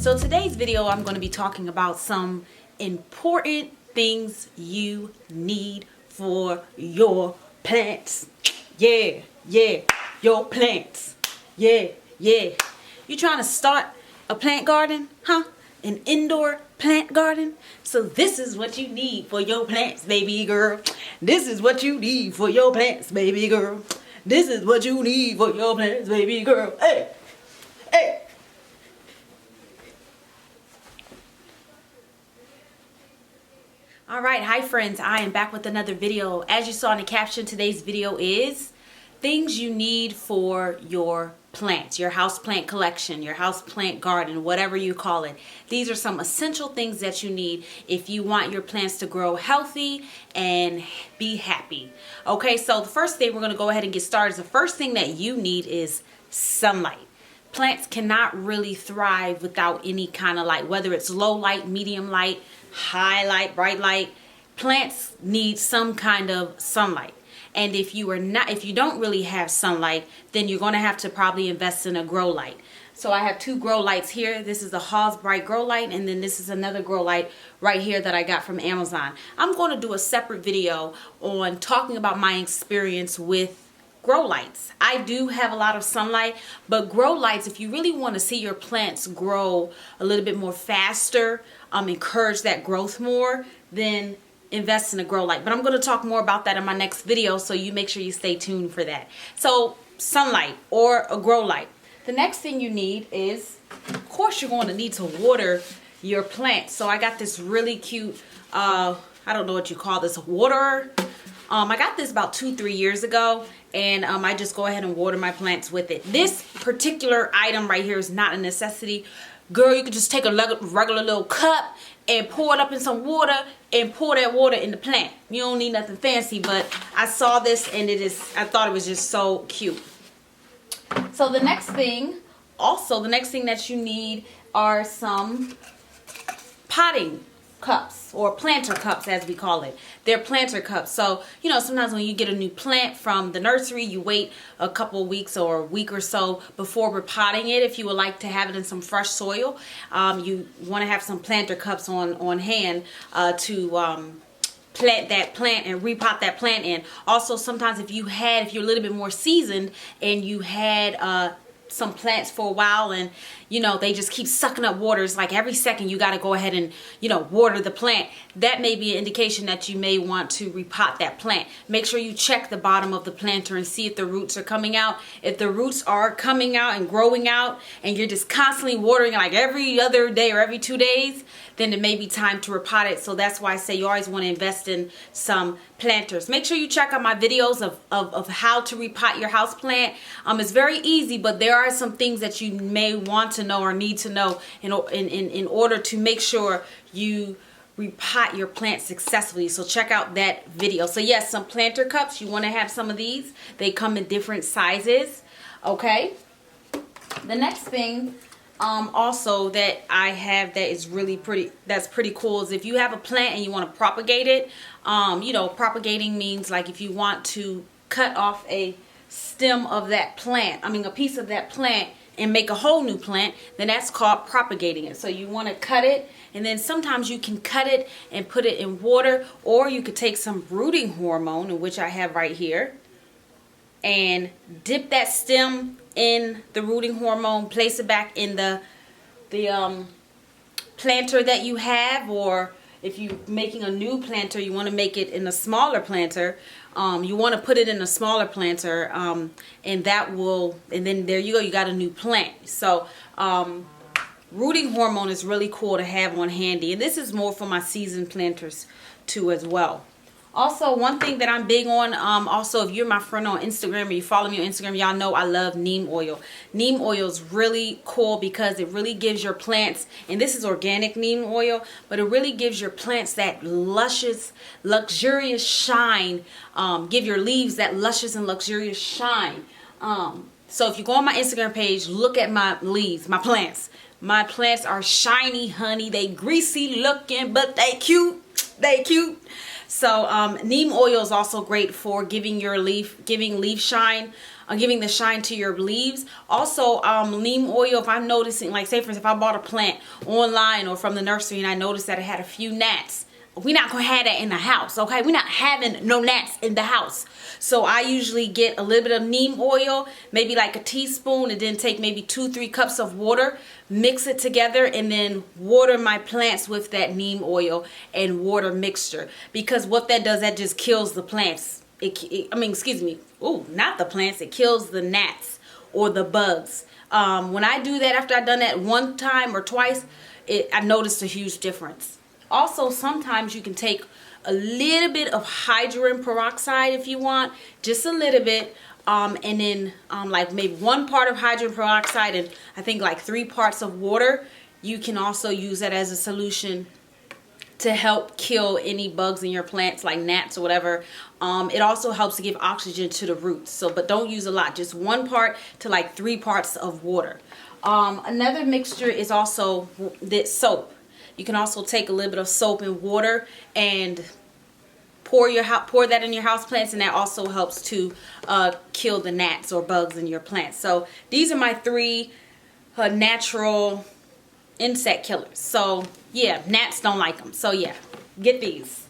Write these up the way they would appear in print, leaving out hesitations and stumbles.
So today's video I'm going to be talking about some important things you need for your plants. Yeah, your plants. Yeah. You trying to start a plant garden, huh? An indoor plant garden? So this is what you need for your plants, baby girl. This is what you need for your plants, baby girl. This is what you need for your plants, baby girl. Hey. Alright, hi friends, I am back with another video. As you saw in the caption, today's video is things you need for your plants, your house plant collection, your house plant garden, whatever you call it. These are some essential things that you need if you want your plants to grow healthy and be happy. Okay, so the first thing we're going to go ahead and get started. The first thing that you need is sunlight. Plants cannot really thrive without any kind of light, whether it's low light, medium light, high light, bright light. Plants need some kind of sunlight. And if you don't really have sunlight, then you're going to have to probably invest in a grow light. So I have two grow lights here. This is a Haws Bright grow light, and then this is another grow light right here that I got from Amazon. I'm going to do a separate video on talking about my experience with grow lights. I do have a lot of sunlight, but grow lights, if you really want to see your plants grow a little bit more faster, encourage that growth more, then invest in a grow light. But I'm going to talk more about that in my next video, so you make sure you stay tuned for that. So sunlight or a grow light. The next thing you need is, of course, you're going to need to water your plants. So I got this really cute, I don't know what you call this, waterer. I got this about 2-3 years ago, and I just go ahead and water my plants with it. This particular item right here is not a necessity. Girl, you can just take a regular little cup and pour it up in some water and pour that water in the plant. You don't need nothing fancy, but I saw this and I thought it was just so cute. So the next thing that you need are some potting cups, or planter cups as we call it. They're planter cups. So, you know, sometimes when you get a new plant from the nursery, you wait a couple weeks or a week or so before repotting it. If you would like to have it in some fresh soil, you want to have some planter cups on hand to plant that plant and repot that plant in. Also, sometimes if you're a little bit more seasoned and you had some plants for a while and you know they just keep sucking up water, it's like every second you got to go ahead and water the plant, that may be an indication that you may want to repot that plant. Make sure you check the bottom of the planter and see if the roots are coming out. If the roots are coming out and growing out and you're just constantly watering like every other day or every 2 days, then it may be time to repot it. So that's why I say you always want to invest in some planters. Make sure you check out my videos of how to repot your house plant. It's very easy, but there are some things that you may want to know or need to know in order to make sure you repot your plant successfully. So check out that video. So yes, some planter cups, you want to have some of these. They come in different sizes. Okay, the next thing also that I have that is really pretty cool is if you have a plant and you want to propagate it. Propagating means like if you want to cut off a stem of that plant, a piece of that plant, and make a whole new plant, then that's called propagating it. So you want to cut it, and then sometimes you can cut it and put it in water, or you could take some rooting hormone, which I have right here, and dip that stem in the rooting hormone, place it back in the planter that you have, or if you're making a new planter, you want to make it in a smaller planter. You want to put it in a smaller planter, and then there you go, you got a new plant. So rooting hormone is really cool to have on handy, and this is more for my seasoned planters too as well. Also, one thing that I'm big on, also if you're my friend on Instagram or you follow me on Instagram, y'all know I love neem oil. Neem oil is really cool because it really gives your plants, and this is organic neem oil, but it really gives your plants that luscious, luxurious shine. Give your leaves that luscious and luxurious shine. So if you go on my Instagram page, look at my leaves, my plants. My plants are shiny, honey. They greasy looking, but they cute. They cute. So neem oil is also great for giving leaf shine. giving the shine to your leaves. Also, neem oil, if I'm noticing, like say for instance, if I bought a plant online or from the nursery and I noticed that it had a few gnats, we're not gonna have that in the house, okay? We're not having no gnats in the house. So I usually get a little bit of neem oil, maybe like a teaspoon, and then take maybe 2-3 cups of water, mix it together, and then water my plants with that neem oil and water mixture. Because what that does, that just kills the plants. Ooh, not the plants, it kills the gnats or the bugs. When I do that, after I've done that one time or twice, I noticed a huge difference. Also, sometimes you can take a little bit of hydrogen peroxide if you want, just a little bit, and then like maybe 1 part of hydrogen peroxide and I think like 3 parts of water. You can also use that as a solution to help kill any bugs in your plants like gnats or whatever. It also helps to give oxygen to the roots. So, but don't use a lot, just 1 part to like 3 parts of water. Another mixture is also this soap. You can also take a little bit of soap and water and pour that in your house plants, and that also helps to kill the gnats or bugs in your plants. So these are my 3 natural insect killers. So yeah, gnats don't like them. So yeah, get these.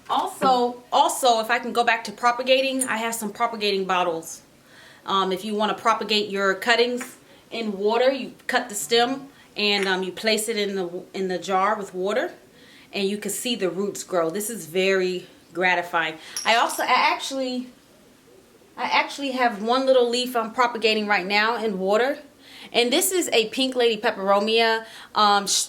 Also, if I can go back to propagating, I have some propagating bottles. If you want to propagate your cuttings in water, you cut the stem and you place it in the jar with water, and you can see the roots grow. This is very gratifying. I actually have 1 little leaf I'm propagating right now in water, and this is a pink lady peperomia.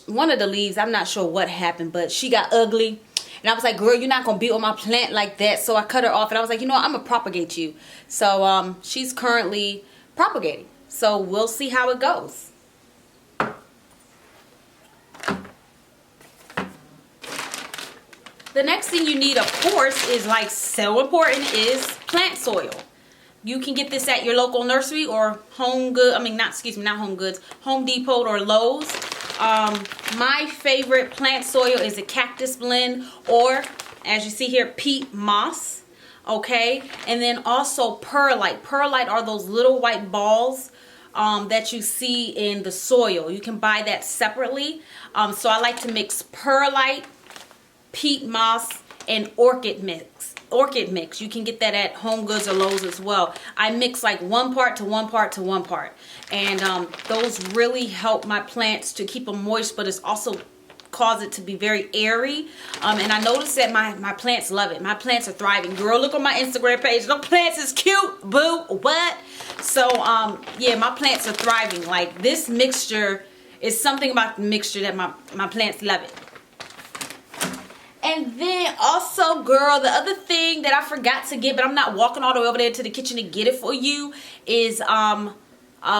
One of the leaves, I'm not sure what happened, but she got ugly, and I was like, girl, you're not gonna be on my plant like that. So I cut her off, and I was like, you know what, I'm gonna propagate you. So she's currently propagating, so we'll see how it goes. The next thing you need, of course, is like so important, is plant soil. You can get this at your local nursery or Home Depot or Lowe's. My favorite plant soil is a cactus blend, or as you see here, peat moss. Okay, and then also perlite. Perlite are those little white balls that you see in the soil. You can buy that separately. So I like to mix perlite, peat moss, and orchid mix. You can get that at Home Goods or Lowe's as well. I mix like 1 part to 1 part to 1 part, and those really help my plants to keep them moist, but it's also cause it to be very airy. And I noticed that my plants love it. My plants are thriving. Girl, look on my Instagram page. Those plants is cute, boo. What? So yeah, my plants are thriving. Like, this mixture is something about the mixture that my plants love it. And then also, girl, the other thing that I forgot to get, but I'm not walking all the way over there to the kitchen to get it for you, is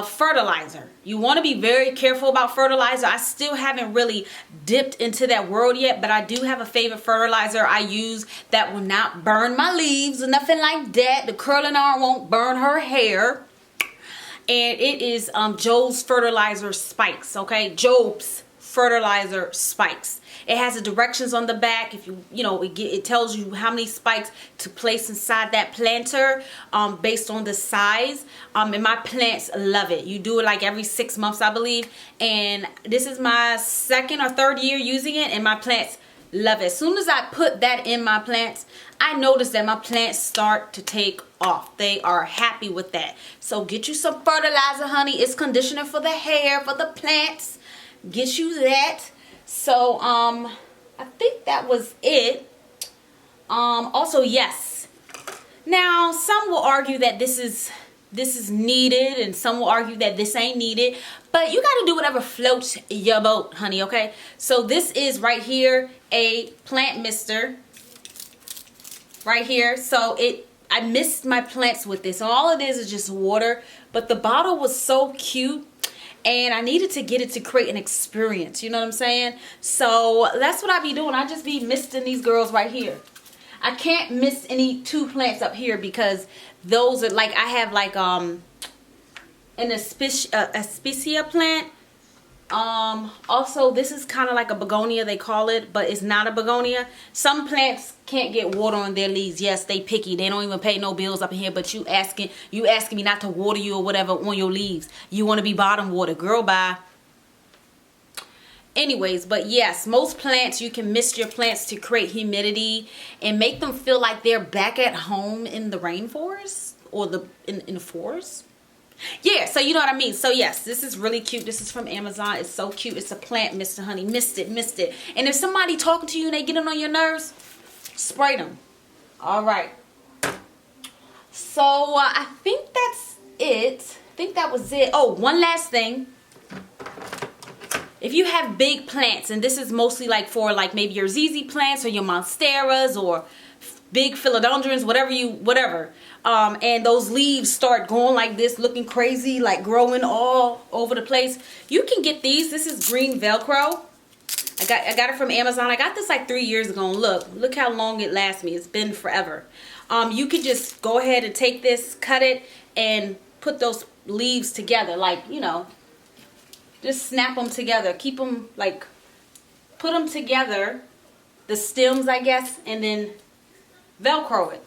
fertilizer. You want to be very careful about fertilizer. I still haven't really dipped into that world yet, but I do have a favorite fertilizer I use that will not burn my leaves or nothing like that. The curling iron won't burn her hair. And it is Joe's Fertilizer Spikes, okay? Joe's Fertilizer Spikes. It has the directions on the back. If it tells you how many spikes to place inside that planter based on the size. And my plants love it. You do it like every 6 months, I believe. And this is my 2nd or 3rd year using it, and my plants love it. As soon as I put that in my plants, I notice that my plants start to take off. They are happy with that. So get you some fertilizer, honey. It's conditioner for the hair, for the plants. Get you that. So I think that was it. Also, yes, now some will argue that this is needed, and some will argue that this ain't needed, but you got to do whatever floats your boat, honey. Okay, so this is right here a plant mister right here. So I missed my plants with this, so all it is just water, but the bottle was so cute. And I needed to get it to create an experience. You know what I'm saying? So that's what I be doing. I just be misting these girls right here. I can't mist any 2 plants up here because those are like, I have like an Aspicia plant. Also, this is kind of like a begonia, they call it, but it's not a begonia. Some plants can't get water on their leaves. Yes, they picky. They don't even pay no bills up in here, but you asking me not to water you or whatever on your leaves. You want to be bottom water. Girl, bye. Anyways, but yes, most plants, you can mist your plants to create humidity and make them feel like they're back at home in the rainforest or in the forest. Yeah, so you know what I mean. So yes, this is really cute. This is from Amazon. It's so cute. It's a plant mister, honey. Mist it. And if somebody talking to you and they get on your nerves, spray them. All right. So I think that's it. I think that was it. Oh, one last thing. If you have big plants, and this is mostly like for like maybe your ZZ plants or your monsteras or big philodendrons, whatever. And those leaves start going like this, looking crazy, like growing all over the place. You can get these. This is green Velcro. I got it from Amazon. I got this like 3 years ago. And look how long it lasts me. It's been forever. You can just go ahead and take this, cut it, and put those leaves together. Like, you know, just snap them together. Keep them like, put them together. The stems, I guess, and then Velcro it.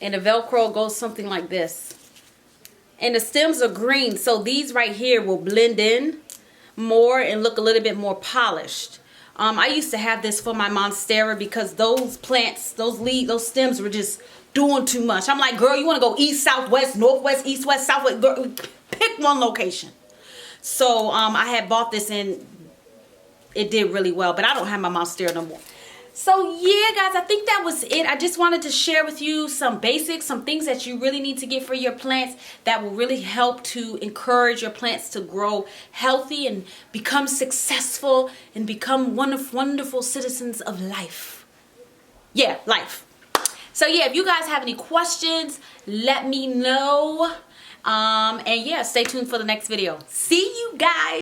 And the Velcro goes something like this. And the stems are green, so these right here will blend in more and look a little bit more polished. I used to have this for my monstera because those plants, those stems were just doing too much. I'm like, girl, you want to go east, south, west, northwest, east, west, southwest? Girl, pick one location. So I had bought this and it did really well, but I don't have my monstera no more. So yeah, guys, I think that was it. I just wanted to share with you some basics, some things that you really need to get for your plants that will really help to encourage your plants to grow healthy and become successful and become wonderful citizens of life. Yeah, life. So yeah, if you guys have any questions, let me know. And yeah, stay tuned for the next video. See you guys.